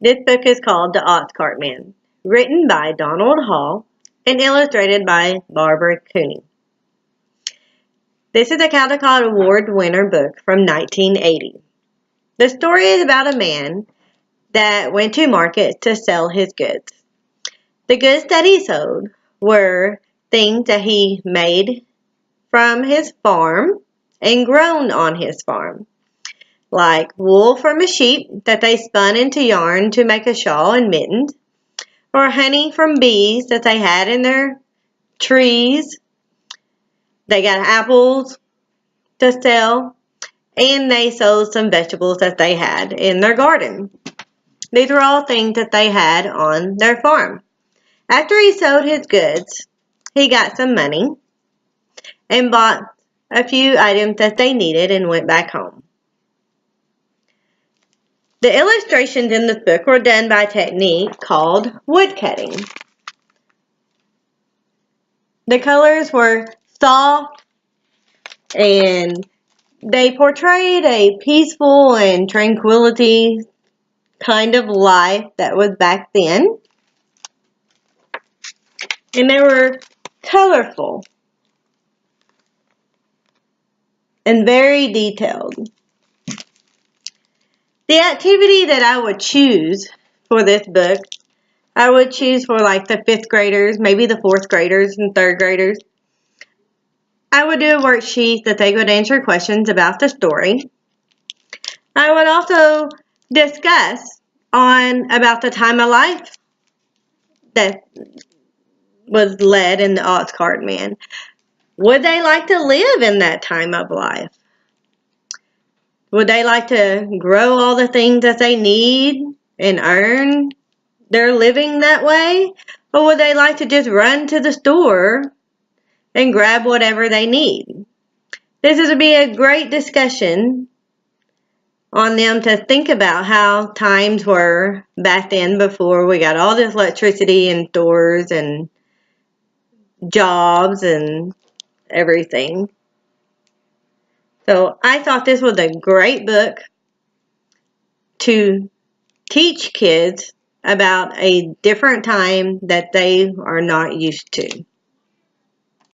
This book is called The Ox Cart Man, written by Donald Hall and illustrated by Barbara Cooney. This is a Caldecott Award winner book from 1980. The story is about a man that went to market to sell his goods. The goods that he sold were things that he made from his farm and grown on his farm, like wool from a sheep that they spun into yarn to make a shawl and mittens, or honey from bees that they had in their trees. They got apples to sell, and they sold some vegetables that they had in their garden. These were all things that they had on their farm. After he sold his goods, he got some money and bought a few items that they needed and went back home. The illustrations in this book were done by a technique called woodcutting. The colors were soft and they portrayed a peaceful and tranquility kind of life that was back then. And they were colorful and very detailed. The activity that I would choose for this book, I would choose for like the 5th graders, maybe the 4th graders and 3rd graders. I would do a worksheet that they would answer questions about the story. I would also discuss about the time of life that was led in the Ox Cart Man. Would they like to live in that time of life? Would they like to grow all the things that they need and earn their living that way? Or would they like to just run to the store and grab whatever they need? This would be a great discussion on them to think about how times were back then before we got all this electricity and stores and jobs and everything. So I thought this was a great book to teach kids about a different time that they are not used to.